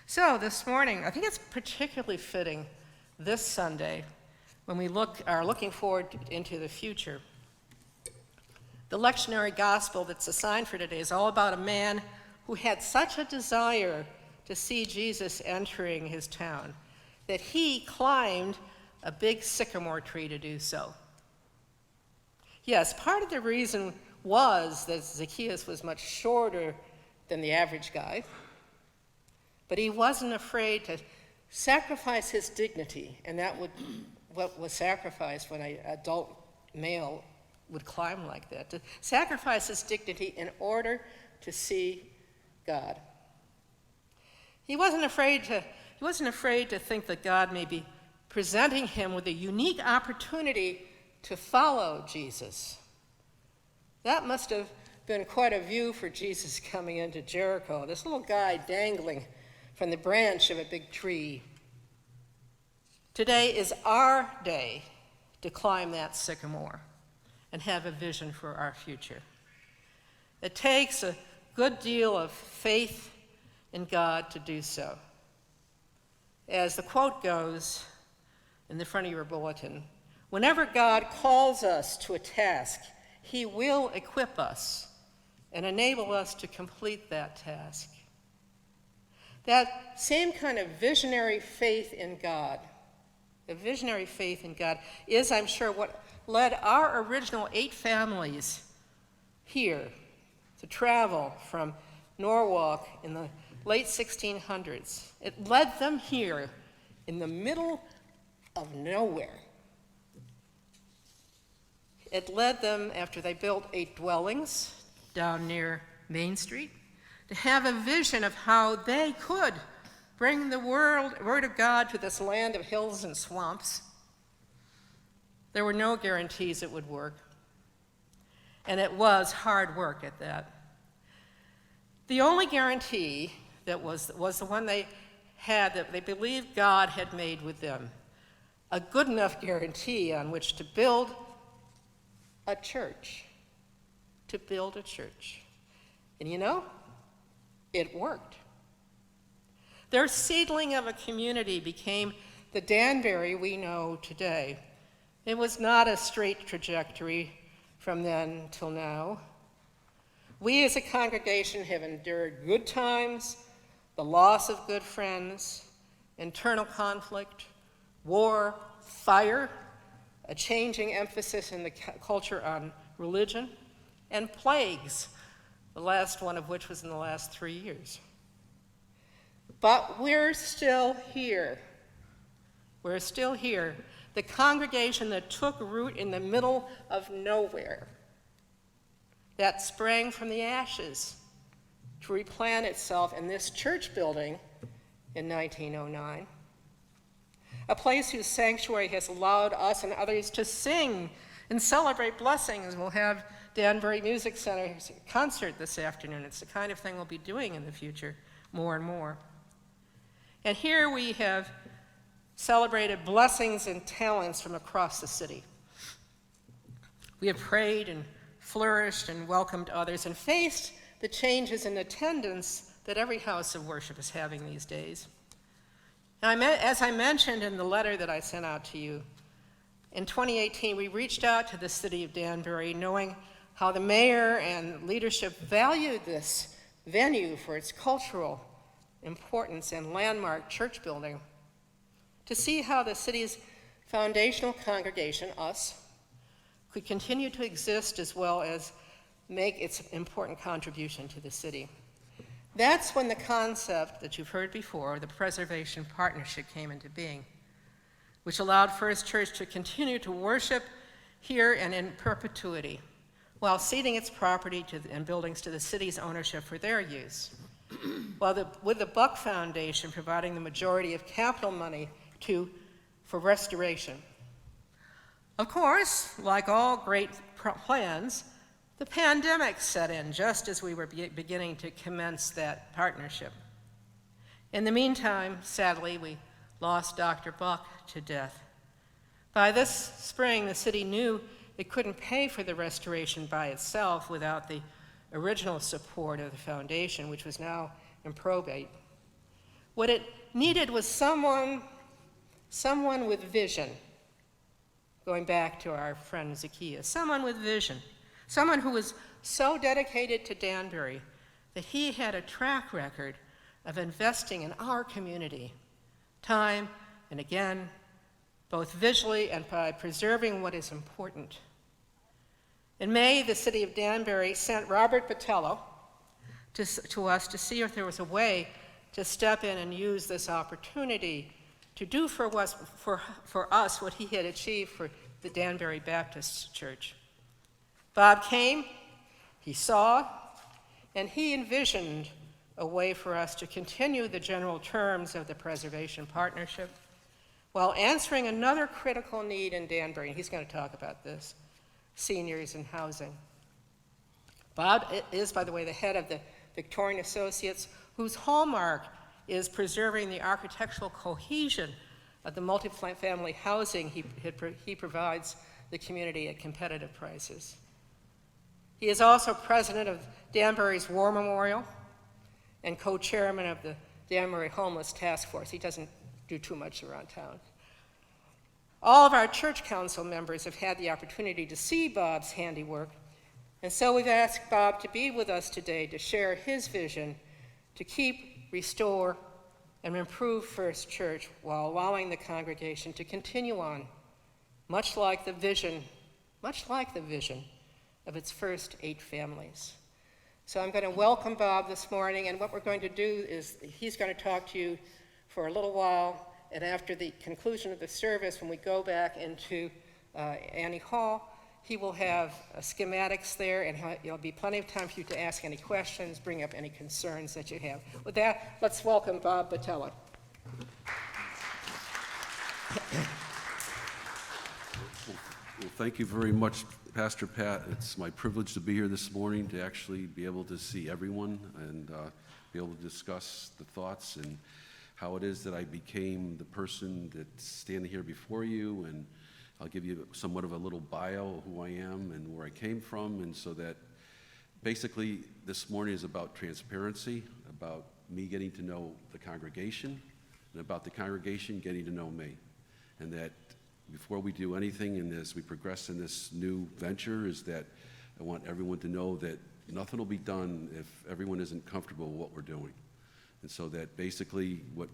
So this morning, I think it's particularly fitting this Sunday when we are looking forward into the future. The lectionary gospel that's assigned for today is all about a man who had such a desire to see Jesus entering his town that he climbed a big sycamore tree to do so. Yes, part of the reason was that Zaccheus was much shorter than the average guy, but he wasn't afraid to sacrifice his dignity, and what was sacrificed when an adult male would climb like that, to sacrifice his dignity in order to see God. He wasn't afraid to think that God may be presenting him with a unique opportunity to follow Jesus. That must have been quite a view for Jesus coming into Jericho, this little guy dangling from the branch of a big tree. Today is our day to climb that sycamore and have a vision for our future. It takes a good deal of faith in God to do so. As the quote goes in the front of your bulletin, whenever God calls us to a task, he will equip us and enable us to complete that task. That same kind of visionary faith in God, is, I'm sure, what led our original 8 families here to travel from Norwalk in the late 1600s. It led them here in the middle of nowhere. It led them, after they built 8 dwellings down near Main Street, to have a vision of how they could bring the word of God to this land of hills and swamps. There were no guarantees it would work, and it was hard work at that. The only guarantee that was the one they had, that they believed God had made with them, a good enough guarantee on which to build a church. And you know, it worked. Their seedling of a community became the Danbury we know today. It was not a straight trajectory from then till now. We as a congregation have endured good times, the loss of good friends, internal conflict, war, fire, a changing emphasis in the culture on religion, and plagues, the last one of which was in the last 3 years. But we're still here. We're still here. The congregation that took root in the middle of nowhere, that sprang from the ashes to replant itself in this church building in 1909. A place whose sanctuary has allowed us and others to sing and celebrate blessings. We'll have Danbury Music Center's concert this afternoon. It's the kind of thing we'll be doing in the future more and more. And here we have celebrated blessings and talents from across the city. We have prayed and flourished and welcomed others and faced the changes in attendance that every house of worship is having these days. Now, as I mentioned in the letter that I sent out to you, in 2018 we reached out to the City of Danbury, knowing how the mayor and leadership valued this venue for its cultural importance and landmark church building, to see how the city's foundational congregation, us, could continue to exist as well as make its important contribution to the city. That's when the concept that you've heard before, the Preservation Partnership, came into being, which allowed First Church to continue to worship here and in perpetuity, while ceding its property and buildings to the city's ownership for their use, with the Buck Foundation providing the majority of capital money for restoration. Of course, like all great plans, the pandemic set in just as we were beginning to commence that partnership. In the meantime, sadly, we lost Dr. Buck to death. By this spring, the city knew it couldn't pay for the restoration by itself without the original support of the foundation, which was now in probate. What it needed was someone with vision, going back to our friend Zaccheus, someone with vision, someone who was so dedicated to Danbury that he had a track record of investing in our community, time and again, both visually and by preserving what is important. In May, the City of Danbury sent Robert Botelho to us to see if there was a way to step in and use this opportunity to do for us what he had achieved for the Danbury Baptist Church. Bob came, he saw, and he envisioned a way for us to continue the general terms of the Preservation Partnership while answering another critical need in Danbury, and he's going to talk about this, seniors and housing. Bob is, by the way, the head of the Victorian Associates, whose hallmark is preserving the architectural cohesion of the multifamily housing he provides the community at competitive prices. He is also president of Danbury's War Memorial and co-chairman of the Danbury Homeless Task Force. He doesn't do too much around town. All of our church council members have had the opportunity to see Bob's handiwork, and so we've asked Bob to be with us today to share his vision to keep, restore, and improve First Church while allowing the congregation to continue on, much like the vision of its first 8 families. So I'm going to welcome Bob this morning, and what we're going to do is he's going to talk to you for a little while, and after the conclusion of the service, when we go back into Annie Hall, he will have schematics there, and there'll be plenty of time for you to ask any questions, bring up any concerns that you have. With that, let's welcome Bob Botelho. Well, thank you very much, Pastor Pat. It's my privilege to be here this morning to actually be able to see everyone and be able to discuss the thoughts and how it is that I became the person that's standing here before you, and I'll give you somewhat of a little bio of who I am and where I came from, and so that basically this morning is about transparency, about me getting to know the congregation, and about the congregation getting to know me, and that before we do anything in this, we progress in this new venture, is that I want everyone to know that nothing will be done if everyone isn't comfortable with what we're doing. And so that basically what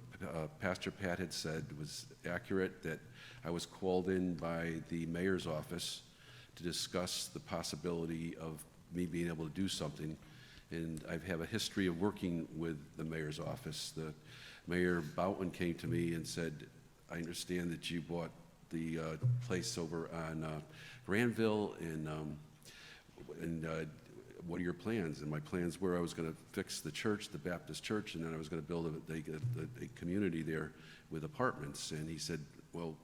Pastor Pat had said was accurate, that I was called in by the mayor's office to discuss the possibility of me being able to do something. And I have a history of working with the mayor's office. The Mayor Boughton came to me and said, I understand that you bought the place over on Granville, and what are your plans? And my plans were I was going to fix the church, the Baptist church, and then I was going to build a community there with apartments. And he said, well,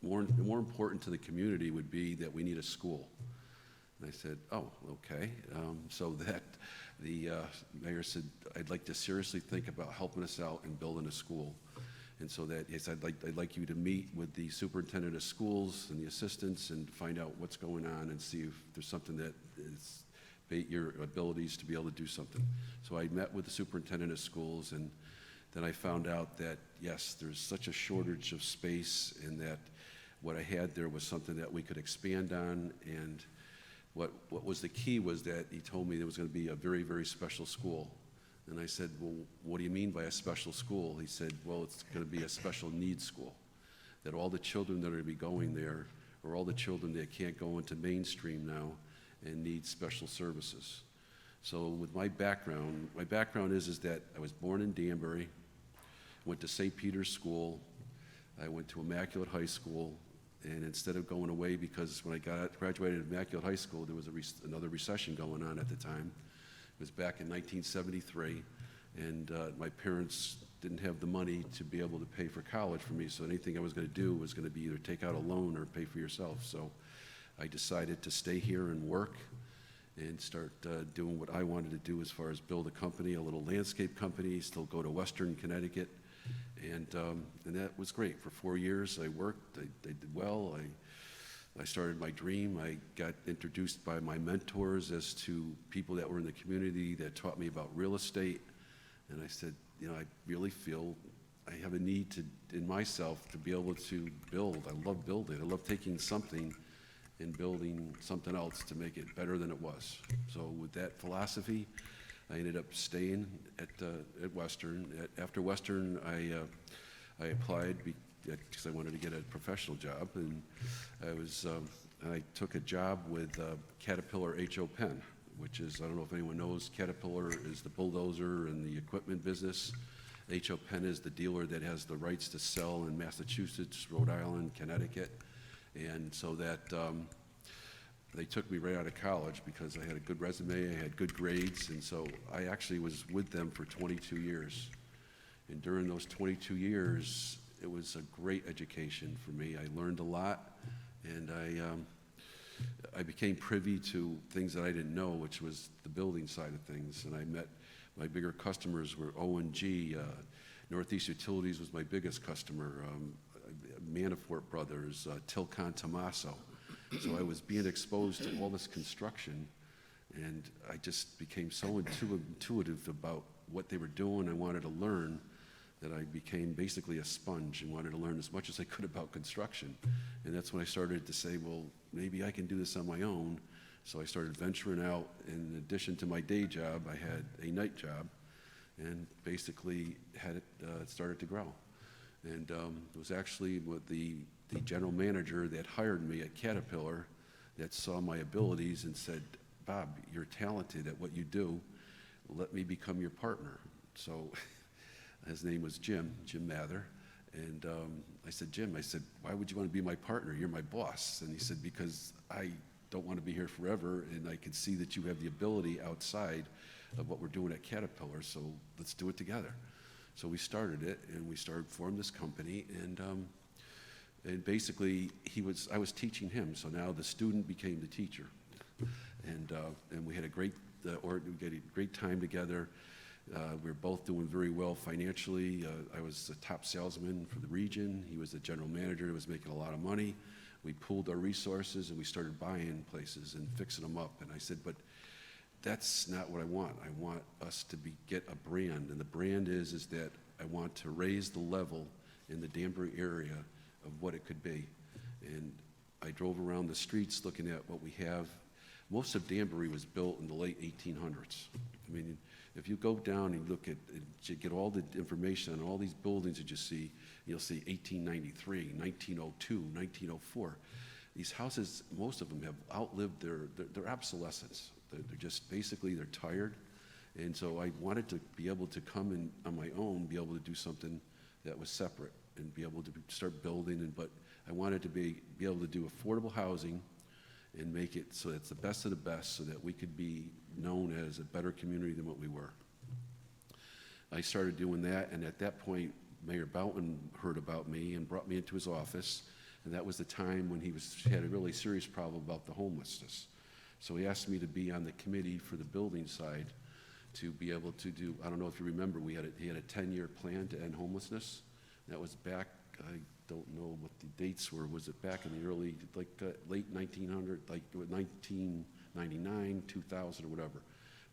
more important to the community would be that we need a school. And I said, oh, okay. So that the mayor said, I'd like to seriously think about helping us out and building a school. And so that he said, I'd like you to meet with the superintendent of schools and the assistants and find out what's going on and see if there's something that is your abilities to be able to do something. So I met with the superintendent of schools, and then I found out that, yes, there's such a shortage of space, and that what I had there was something that we could expand on. And what was the key was that he told me there was going to be a very, very special school. And I said, well, what do you mean by a special school? He said, well, it's going to be a special needs school, that all the children that are going to be going there are all the children that can't go into mainstream now and need special services. So with my background is that I was born in Danbury, went to St. Peter's School, I went to Immaculate High School, and instead of going away, because when I graduated Immaculate High School, there was another recession going on at the time. It was back in 1973, and my parents didn't have the money to be able to pay for college for me, so anything I was going to do was going to be either take out a loan or pay for yourself. So I decided to stay here and work and start doing what I wanted to do as far as build a company, a little landscape company, still go to Western Connecticut, and that was great. For 4 years I worked, I did well, I started my dream. I got introduced by my mentors as to people that were in the community that taught me about real estate, and I said, I really feel I have a need in myself to be able to build. I love building. I love taking something and building something else to make it better than it was. So with that philosophy, I ended up staying at Western. After Western, I applied because I wanted to get a professional job, and I took a job with Caterpillar H.O. Penn, which is, I don't know if anyone knows, Caterpillar is the bulldozer and the equipment business. H.O. Penn is the dealer that has the rights to sell in Massachusetts, Rhode Island, Connecticut. And so that they took me right out of college because I had a good resume, I had good grades, and so I actually was with them for 22 years. And during those 22 years, it was a great education for me. I learned a lot, and I became privy to things that I didn't know, which was the building side of things. And I met my bigger customers were O&G, Northeast Utilities was my biggest customer, Manafort Brothers, Tilcon Tomaso. So I was being exposed to all this construction, and I just became so intuitive about what they were doing. I wanted to learn that I became basically a sponge and wanted to learn as much as I could about construction. And that's when I started to say, well, maybe I can do this on my own. So I started venturing out. In addition to my day job, I had a night job, and basically had it started to grow. And it was actually with the general manager that hired me at Caterpillar that saw my abilities and said, Bob, you're talented at what you do. Let me become your partner. So his name was Jim Mather. And I said, Jim, why would you want to be my partner? You're my boss. And he said, because I don't want to be here forever, and I can see that you have the ability outside of what we're doing at Caterpillar, so let's do it together. So we started it, and we formed this company, and basically I was teaching him, so now the student became the teacher. And we had a great time together. We were both doing very well financially. I was a top salesman for the region. He was the general manager, was making a lot of money. We pooled our resources and we started buying places and fixing them up. And I said, but that's not what I want. I want us to get a brand. And the brand is that I want to raise the level in the Danbury area of what it could be. And I drove around the streets looking at what we have. Most of Danbury was built in the late 1800s. I mean, if you go down and look at, you get all the information on all these buildings that you see, you'll see 1893, 1902, 1904. These houses, most of them have outlived their obsolescence. They're just basically, they're tired. And so I wanted to be able to come in on my own, be able to do something that was separate and be able to start building. But I wanted to be able to do affordable housing and make it so it's the best of the best, so that we could be known as a better community than what we were. I started doing that, and at that point, Mayor Boughton heard about me and brought me into his office, and that was the time when he had a really serious problem about the homelessness. So he asked me to be on the committee for the building side to be able to do, I don't know if you remember, he had a 10-year plan to end homelessness. That was back, I don't know what the dates were. Was it back in the early, late 1900, like 1999, 2000, or whatever?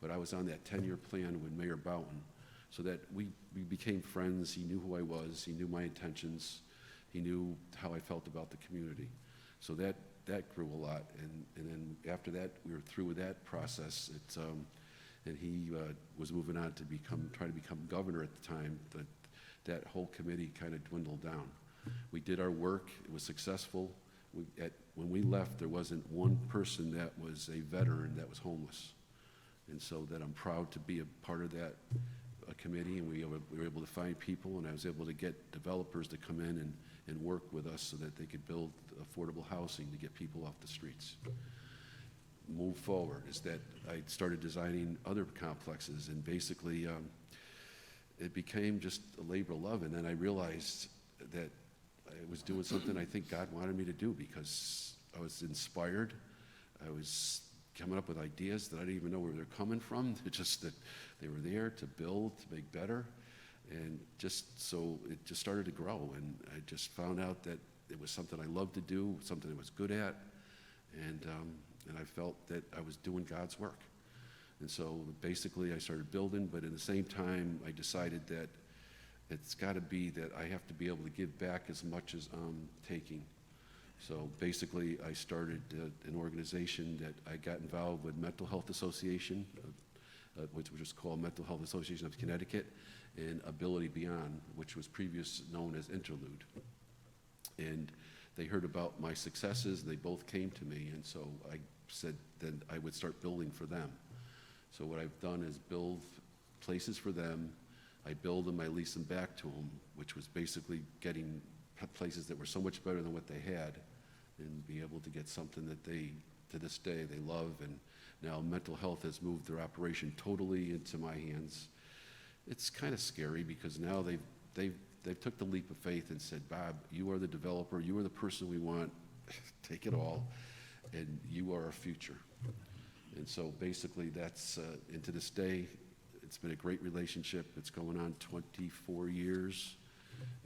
But I was on that 10-year plan with Mayor Boughton, so that we became friends. He knew who I was. He knew my intentions. He knew how I felt about the community. So that grew a lot. And then after that, we were through with that process. And he was moving on to try to become governor at the time. That whole committee kind of dwindled down. We did our work. It was successful. When we left, there wasn't one person that was a veteran that was homeless. And so that I'm proud to be a part of that committee, and we were able to find people, and I was able to get developers to come in and work with us so that they could build affordable housing to get people off the streets. Move forward is that I started designing other complexes, and basically it became just a labor of love. And then I realized that I was doing something I think God wanted me to do, because I was inspired. I was coming up with ideas that I didn't even know where they're coming from. It's just that they were there to build, to make better. And so it just started to grow. And I just found out that it was something I loved to do, something I was good at. And I felt that I was doing God's work. And so basically I started building, but at the same time I decided that it's got to be that I have to be able to give back as much as I'm taking. So basically, I started an organization that I got involved with Mental Health Association, which was called Mental Health Association of Connecticut, and Ability Beyond, which was previously known as Interlude. And they heard about my successes, and they both came to me, and so I said then I would start building for them. So what I've done is build places for them. I build them, I lease them back to them, which was basically getting places that were so much better than what they had, and be able to get something that they, to this day, they love. And now mental health has moved their operation totally into my hands. It's kind of scary because now they've took the leap of faith and said, Bob, you are the developer, you are the person we want, take it all, and you are our future. And so basically that's, and to this day, it's been a great relationship. It's going on 24 years.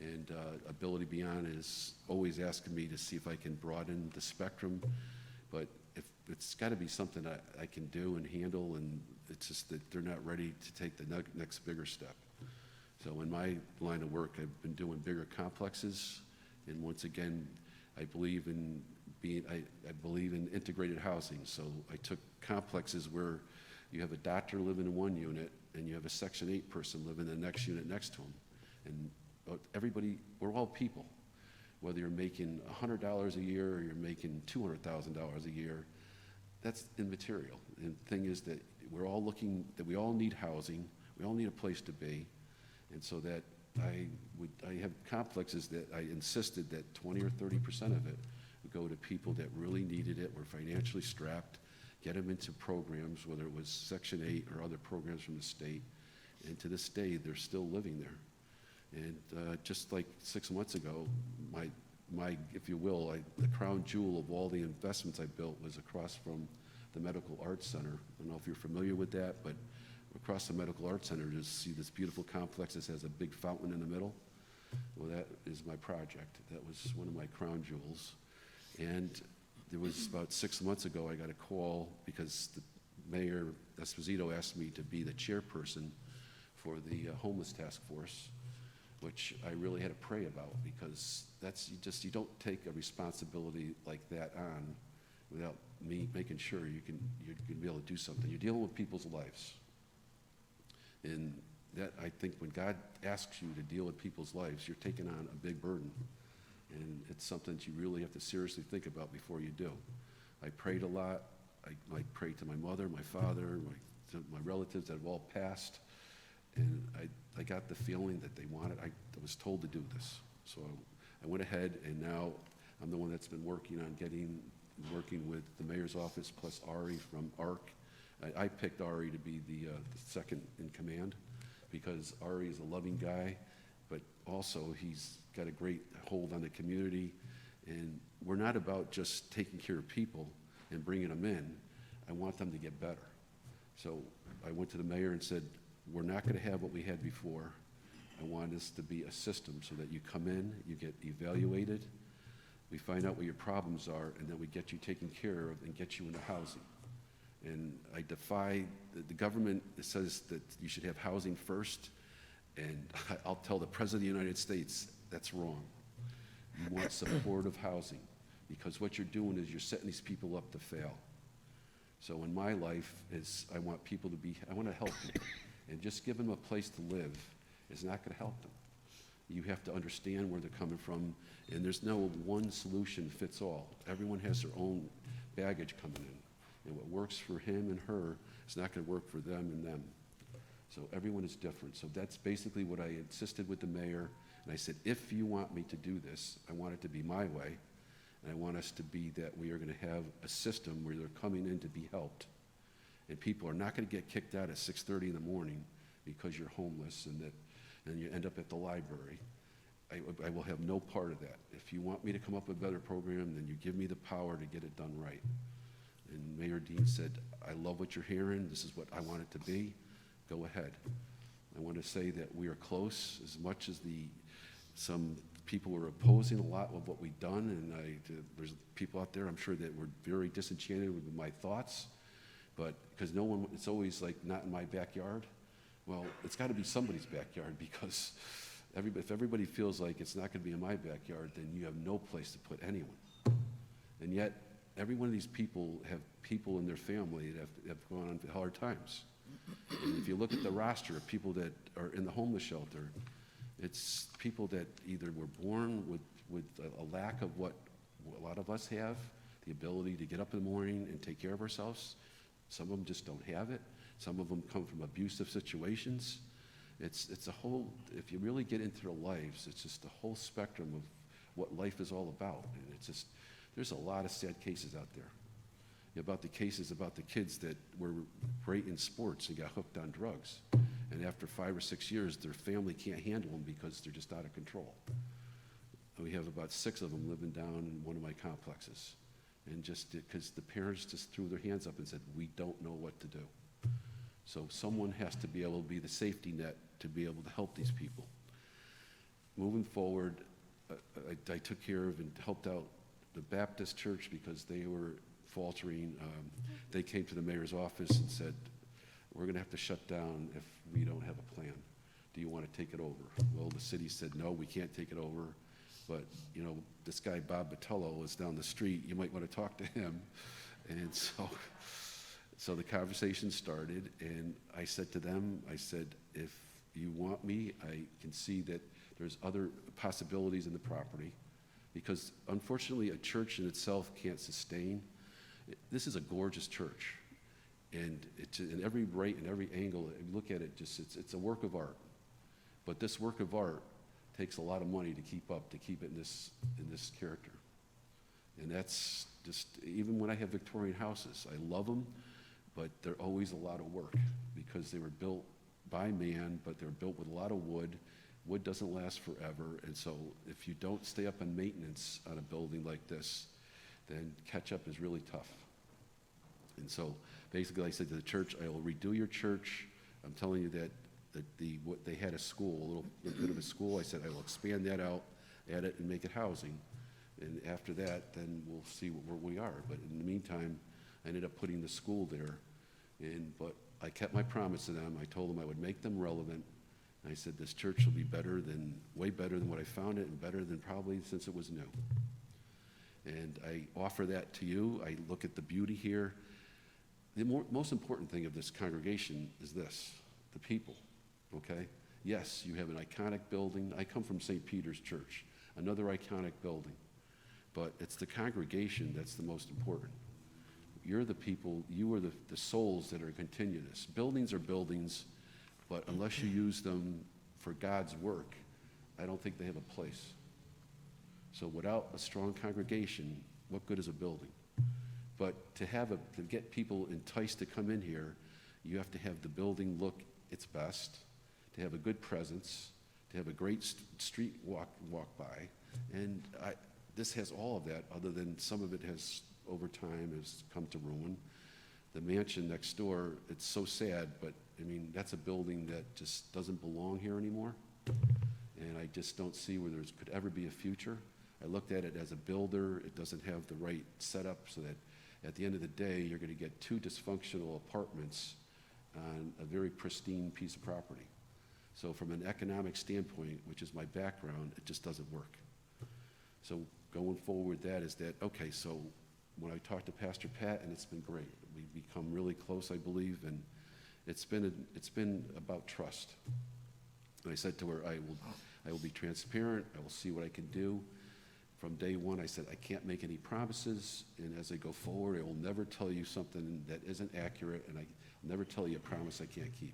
And Ability Beyond is always asking me to see if I can broaden the spectrum. But if it's got to be something I can do and handle, and it's just that they're not ready to take the next bigger step. So in my line of work, I've been doing bigger complexes. And once again, I believe in I believe in integrated housing. So I took complexes where you have a doctor living in one unit and you have a Section 8 person living in the next unit next to him. And everybody, we're all people. Whether you're making $100 a year or you're making $200,000 a year, that's immaterial. And the thing is that we're all looking, that we all need housing, we all need a place to be. And so that I have complexes that I insisted that 20 or 30% of it would go to people that really needed it, were financially strapped, get them into programs, whether it was Section 8 or other programs from the state. And to this day, they're still living there. And just like 6 months ago, my if you will, the crown jewel of all the investments I built was across from the Medical Arts Center. I don't know if you're familiar with that, but across the Medical Arts Center, you see this beautiful complex that has a big fountain in the middle. Well, that is my project. That was one of my crown jewels. And there was about 6 months ago, I got a call because the Mayor Esposito asked me to be the chairperson for the homeless task force, which I really had to pray about, because that's, you don't take a responsibility like that on without me making sure you can be able to do something. You're dealing with people's lives. And that, I think when God asks you to deal with people's lives, you're taking on a big burden. And it's something that you really have to seriously think about before you do. I prayed a lot. I prayed to my mother, my father, to my relatives that have all passed. And I got the feeling that they wanted, I was told to do this. So I went ahead, and now I'm the one that's been working with the mayor's office plus Ari from ARC. I picked Ari to be the second in command because Ari is a loving guy, but also he's got a great hold on the community. And we're not about just taking care of people and bringing them in. I want them to get better. So I went to the mayor and said, we're not going to have what we had before. I want this to be a system so that you come in, you get evaluated, we find out what your problems are, and then we get you taken care of and get you into housing. And I defy the government that says that you should have housing first, and I'll tell the President of the United States that's wrong. You want supportive housing, because what you're doing is you're setting these people up to fail. So in my life, I want people to I want to help people. And just giving them a place to live is not going to help them. You have to understand where they're coming from, and there's no one solution fits all. Everyone has their own baggage coming in, and what works for him and her is not going to work for them and them. So everyone is different. So that's basically what I insisted with the mayor, and I said, if you want me to do this, I want it to be my way, and I want us to be that we are going to have a system where they're coming in to be helped. And people are not going to get kicked out at 6:30 in the morning because you're homeless and you end up at the library. I will have no part of that. If you want me to come up with a better program, then you give me the power to get it done right. And Mayor Dean said, I love what you're hearing. This is what I want it to be. Go ahead. I want to say that we are close, as much as some people were opposing a lot of what we've done, and there's people out there, I'm sure, that were very disenchanted with my thoughts. But because it's always like, not in my backyard. Well, it's got to be somebody's backyard, because if everybody feels like it's not going to be in my backyard, then you have no place to put anyone. And yet, every one of these people have people in their family that have gone on hard times. And if you look at the roster of people that are in the homeless shelter, it's people that either were born with a lack of what a lot of us have, the ability to get up in the morning and take care of ourselves. Some of them just don't have it. Some of them come from abusive situations. It's a whole, if you really get into their lives, it's just a whole spectrum of what life is all about. And it's just, there's a lot of sad cases out there. About the cases about the kids that were great in sports and got hooked on drugs. And after 5 or 6 years, their family can't handle them because they're just out of control. We have about 6 of them living down in one of my complexes. And just because the parents just threw their hands up and said, we don't know what to do. So someone has to be able to be the safety net to be able to help these people. Moving forward, I took care of and helped out the Baptist church because they were faltering. They came to the mayor's office and said, we're going to have to shut down if we don't have a plan. Do you want to take it over? Well, the city said, no, we can't take it over. But, you know, this guy, Bob Botelho, is down the street. You might want to talk to him. And so the conversation started, and I said to them, I said, if you want me, I can see that there's other possibilities in the property. Because, unfortunately, a church in itself can't sustain. This is a gorgeous church. And it's in every right and every angle, if you look at it, just it's a work of art. But this work of art takes a lot of money to keep up, to keep it in this character. And that's just, even when I have Victorian houses, I love them, but they're always a lot of work because they were built by man, but they're built with a lot of wood. Wood doesn't last forever, and so if you don't stay up on maintenance on a building like this, then catch up is really tough. And so basically I said to the church, I will redo your church. I'm telling you that what they had a school, a little bit of a school. I said I will expand that out, add it, and make it housing. And after that, then we'll see where we are. But in the meantime, I ended up putting the school there. But I kept my promise to them. I told them I would make them relevant. And I said this church will be way better than what I found it, and better than probably since it was new. And I offer that to you. I look at the beauty here. The most important thing of this congregation is this, the people. Okay? Yes, you have an iconic building. I come from St. Peter's Church, another iconic building. But it's the congregation that's the most important. You're the people, you are the souls that are continuous. Buildings are buildings, but unless you use them for God's work, I don't think they have a place. So without a strong congregation, what good is a building? But to get people enticed to come in here, you have to have the building look its best, to have a good presence, to have a great street walk by. And this has all of that, other than some of it has, over time, has come to ruin. The mansion next door, it's so sad, but I mean, that's a building that just doesn't belong here anymore. And I just don't see where there could ever be a future. I looked at it as a builder. It doesn't have the right setup so that at the end of the day, you're going to get 2 dysfunctional apartments on a very pristine piece of property. So from an economic standpoint, which is my background, it just doesn't work. So going forward, okay, so when I talked to Pastor Pat, and it's been great. We've become really close, I believe, and it's been about trust. And I said to her, I will be transparent. I will see what I can do. From day one, I said, I can't make any promises, and as I go forward, I will never tell you something that isn't accurate, and I'll never tell you a promise I can't keep.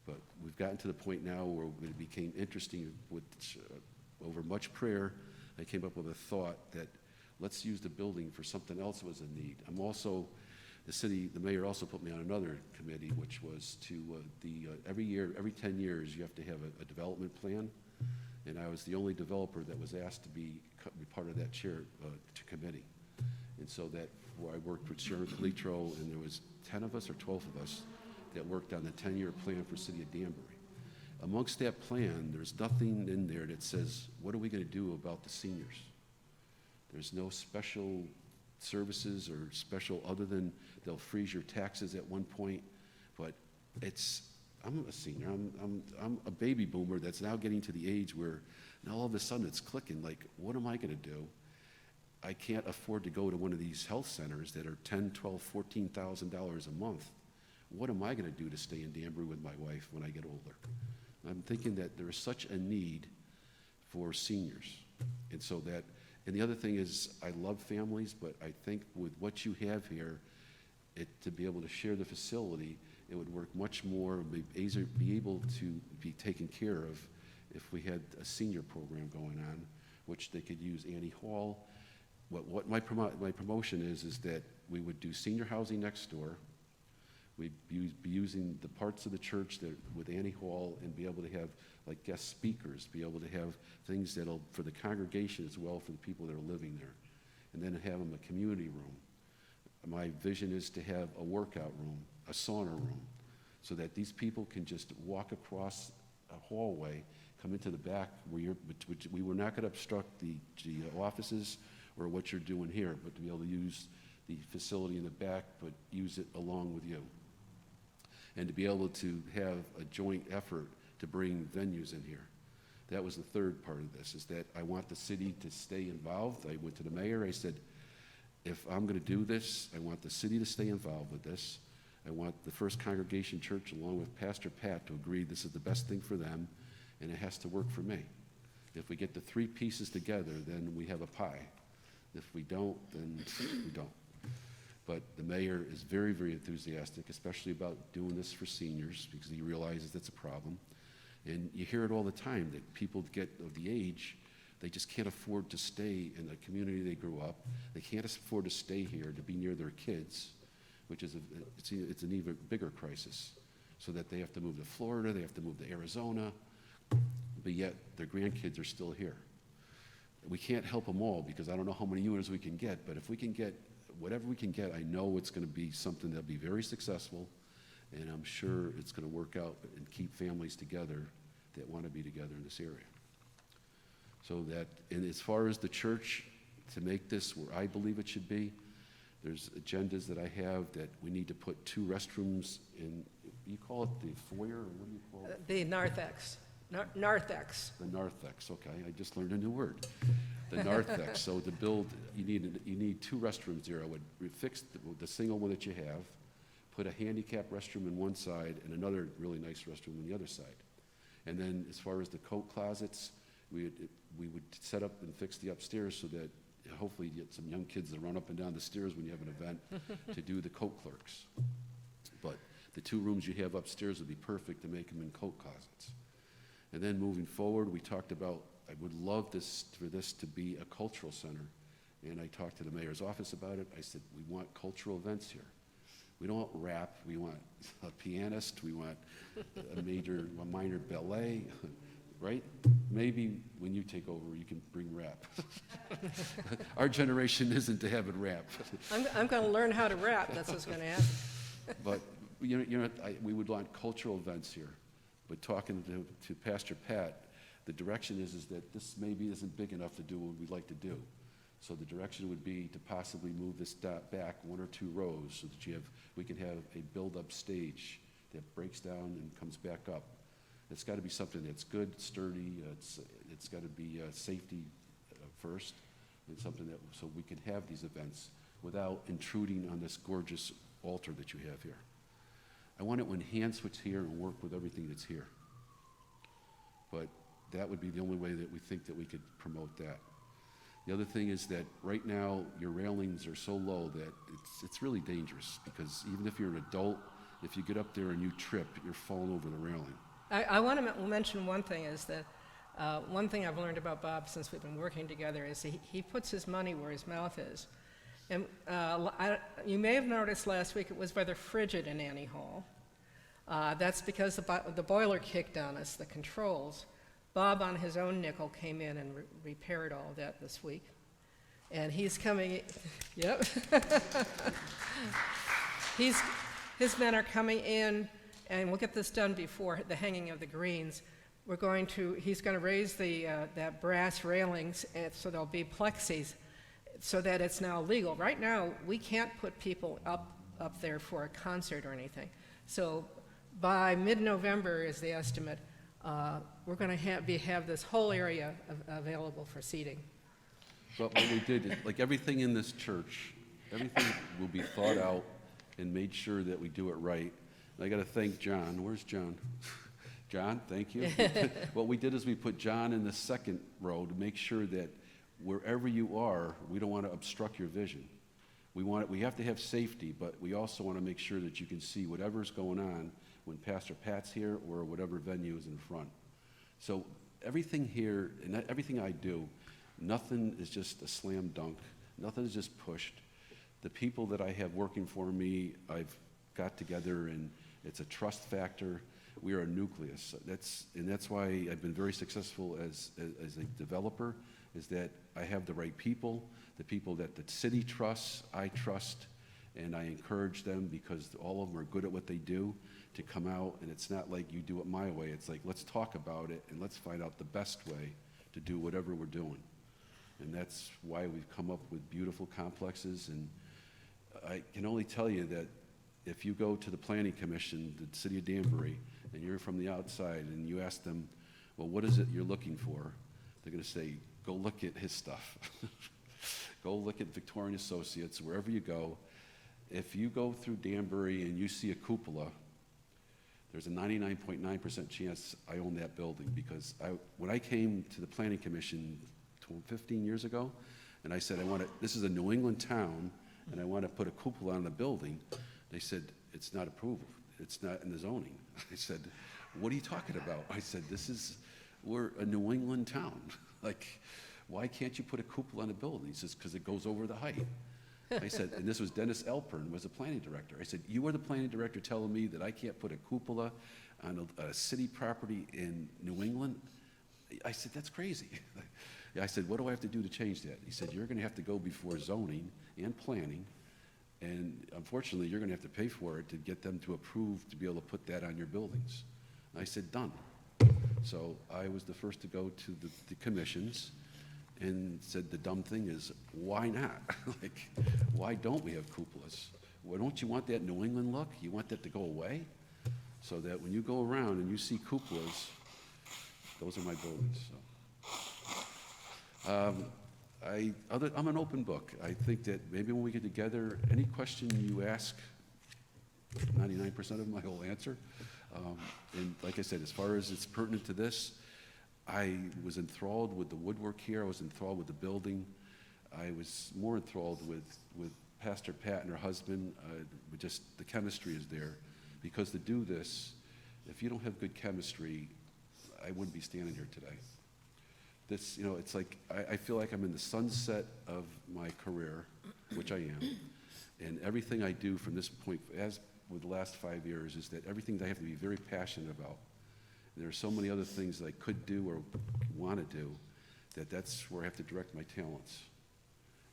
But we've gotten to the point now where it became interesting over much prayer. I came up with a thought that let's use the building for something else that was in need. I'm also, the mayor also put me on another committee, which was every 10 years, you have to have a development plan. And I was the only developer that was asked to be part of that committee. And so where I worked with Sharon Calitro, and there was 10 of us or 12 of us that worked on the 10-year plan for City of Danbury. Amongst that plan, there's nothing in there that says, what are we going to do about the seniors? There's no special services or special, other than they'll freeze your taxes at one point, but it's I'm a senior. I'm a baby boomer that's now getting to the age where now all of a sudden it's clicking. Like, what am I going to do? I can't afford to go to one of these health centers that are $10, $12, $14,000 a month. What am I going to do to stay in Danbury with my wife when I get older? I'm thinking that there is such a need for seniors. And so that, and the other thing is, I love families, but I think with what you have here, to be able to share the facility, it would work much more, be able to be taken care of if we had a senior program going on, which they could use Annie Hall. What my promotion is that we would do senior housing next door. We'd be using the parts of the church that with Annie Hall and be able to have like guest speakers, be able to have things that'll, for the congregation as well, for the people that are living there. And then have them a community room. My vision is to have a workout room, a sauna room, so that these people can just walk across a hallway, come into the back where we were not going to obstruct the offices or what you're doing here, but to be able to use the facility in the back, but use it along with you. And to be able to have a joint effort to bring venues in here. That was the third part of this, is that I want the city to stay involved. I went to the mayor, I said, if I'm going to do this, I want the city to stay involved with this. I want the First Congregation Church, along with Pastor Pat, to agree this is the best thing for them, and it has to work for me. If we get the three pieces together, then we have a pie. If we don't, then we don't. But the mayor is very, very enthusiastic, especially about doing this for seniors, because he realizes that's a problem. And you hear it all the time, that people get of the age, they just can't afford to stay in the community they grew up. They can't afford to stay here, to be near their kids, which is it's an even bigger crisis. So that they have to move to Florida, they have to move to Arizona, but yet their grandkids are still here. We can't help them all, because I don't know how many units we can get, but if we can get whatever we can get, I know it's going to be something that'll be very successful, and I'm sure it's going to work out and keep families together that want to be together in this area. So that, and as far as the church, to make this where I believe it should be, there's agendas that I have that we need to put 2 restrooms in, you call it the foyer, or what do you call it? The narthex. Narthex. The narthex, okay, I just learned a new word. The narthex, so to build, you need 2 restrooms there. I would fix the single one that you have, put a handicap restroom on one side and another really nice restroom on the other side. And then as far as the coat closets, we would set up and fix the upstairs so that hopefully you get some young kids that run up and down the stairs when you have an event to do the coat clerks. But the 2 rooms you have upstairs would be perfect to make them in coat closets. And then moving forward, we talked about, I would love for this to be a cultural center. And I talked to the mayor's office about it. I said, we want cultural events here. We don't want rap, we want a pianist, we want a minor ballet, right? Maybe when you take over, you can bring rap. Our generation isn't to have it rap. I'm going to learn how to rap, that's what's going to happen. But we would want cultural events here. But talking to Pastor Pat, the direction is that this maybe isn't big enough to do what we'd like to do. So the direction would be to possibly move this back 1 or 2 rows so that we can have a build-up stage that breaks down and comes back up. It's got to be something that's good, sturdy. It's got to be safety first, and something that so we can have these events without intruding on this gorgeous altar that you have here. I want it to enhance what's here and work with everything that's here. But that would be the only way that we think that we could promote that. The other thing is that right now your railings are so low that it's really dangerous, because even if you're an adult, if you get up there and you trip, you're falling over the railing. I want to mention one thing, is that one thing I've learned about Bob since we've been working together is he puts his money where his mouth is. And you may have noticed last week it was rather frigid in Annie Hall. That's because the boiler kicked on us, the controls. Bob, on his own nickel, came in and repaired all of that this week. And he's coming, yep. His men are coming in, and we'll get this done before the hanging of the greens. He's going to raise that brass railings, so there'll be plexis, so that it's now legal. Right now, we can't put people up there for a concert or anything. So by mid-November is the estimate, we're going to have this whole area available for seating. But what we did, like everything in this church, everything will be thought out and made sure that we do it right. And I got to thank John. Where's John? John, thank you. What we did is we put John in the second row to make sure that wherever you are, we don't want to obstruct your vision. We have to have safety, but we also want to make sure that you can see whatever's going on when Pastor Pat's here or whatever venue is in front. So everything here and everything I do, nothing is just a slam dunk. Nothing is just pushed. The people that I have working for me, I've got together, and it's a trust factor. We are a nucleus. That's why I've been very successful as a developer, is that I have the right people, the people that the city trusts, I trust, and I encourage them because all of them are good at what they do to come out, and it's not like you do it my way. It's like, let's talk about it, and let's find out the best way to do whatever we're doing. And that's why we've come up with beautiful complexes, and I can only tell you that if you go to the Planning Commission, the City of Danbury, and you're from the outside, and you ask them, well, what is it you're looking for? They're going to say, go look at his stuff. Go look at Victorian Associates, wherever you go. If you go through Danbury and you see a cupola, there's a 99.9% chance I own that building, because when I came to the Planning Commission 15 years ago, and I said, this is a New England town, and I want to put a cupola on the building, they said, it's not approved. It's not in the zoning. I said, what are you talking about? I said, we're a New England town. Like, why can't you put a cupola on a building? He says, because it goes over the height. I said, and this was Dennis Alpern, was the planning director. I said, you are the planning director telling me that I can't put a cupola on a city property in New England? I said, that's crazy. I said, what do I have to do to change that? He said, you're going to have to go before zoning and planning, and unfortunately, you're going to have to pay for it to get them to approve to be able to put that on your buildings. I said, done. So I was the first to go to the commissions and said the dumb thing is, why not? Like, why don't we have cupolas? Why don't you want that New England look? You want that to go away? So that when you go around and you see cupolas, those are my buildings. So. I'm an open book. I think that maybe when we get together, any question you ask, 99% of them I will answer. And like I said, as far as it's pertinent to this, I was enthralled with the woodwork here. I was enthralled with the building. I was more enthralled with Pastor Pat and her husband. Just the chemistry is there. Because to do this, if you don't have good chemistry, I wouldn't be standing here today. This, it's like, I feel like I'm in the sunset of my career, which I am. And everything I do from this point, as with the last 5 years, is that everything that I have to be very passionate about. And there are so many other things that I could do or want to do, that's where I have to direct my talents.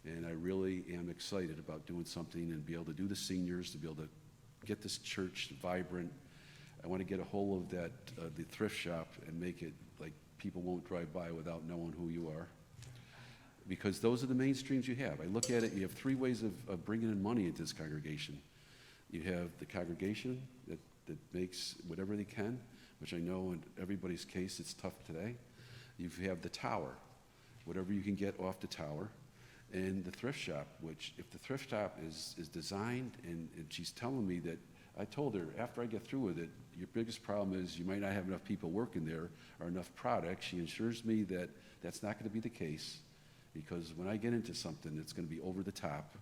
And I really am excited about doing something and be able to do the seniors, to be able to get this church vibrant. I want to get a hold of that, the thrift shop, and make it like people won't drive by without knowing who you are. Because those are the mainstreams you have. I look at it, you have three ways of bringing in money into this congregation. You have the congregation that makes whatever they can, which I know in everybody's case it's tough today. You have the tower, whatever you can get off the tower, and the thrift shop, which if the thrift shop is designed, and she's telling me that, I told her after I get through with it, your biggest problem is you might not have enough people working there or enough product. She assures me that that's not going to be the case, because when I get into something, it's going to be over the top,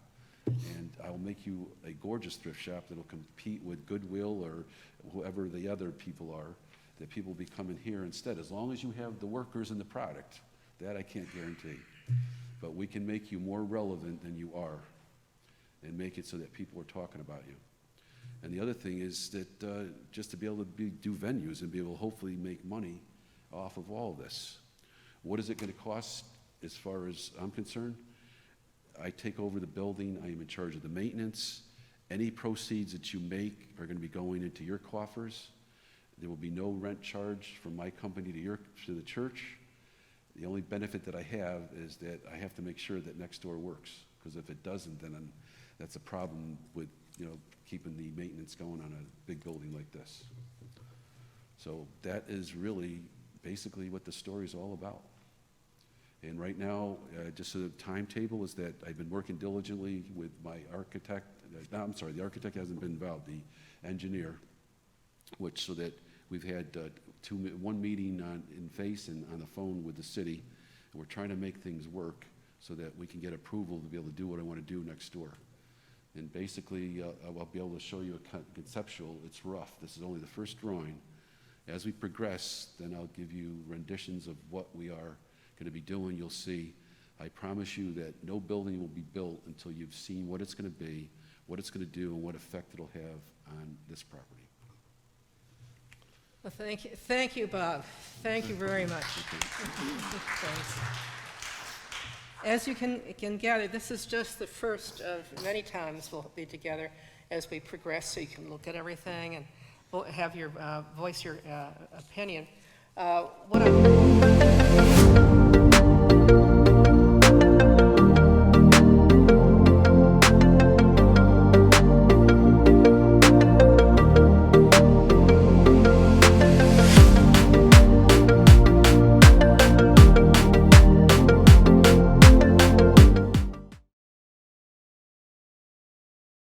and I'll make you a gorgeous thrift shop that'll compete with Goodwill or whoever the other people are, that people will be coming here instead, as long as you have the workers and the product. That I can't guarantee. But we can make you more relevant than you are and make it so that people are talking about you. And the other thing is that just to be able to do venues and be able to hopefully make money off of all of this. What is it going to cost as far as I'm concerned? I take over the building. I am in charge of the maintenance. Any proceeds that you make are going to be going into your coffers. There will be no rent charge from my company to the church. The only benefit that I have is that I have to make sure that next door works, because if it doesn't, then that's a problem with keeping the maintenance going on a big building like this. So that is really basically what the story is all about. And right now, just a timetable is that I've been working diligently with my architect. No, I'm sorry, the architect hasn't been involved, the engineer, so that we've had one meeting in face and on the phone with the city. And we're trying to make things work so that we can get approval to be able to do what I want to do next door. And basically, I'll be able to show you a conceptual. It's rough. This is only the first drawing. As we progress, then I'll give you renditions of what we are going to be doing. You'll see. I promise you that no building will be built until you've seen what it's going to be, what it's going to do, and what effect it'll have on this property. Well, thank you, Bob. Thank you very much. Thanks. As you can gather, this is just the first of many times we'll be together as we progress, so you can look at everything and have your voice your opinion. What I'm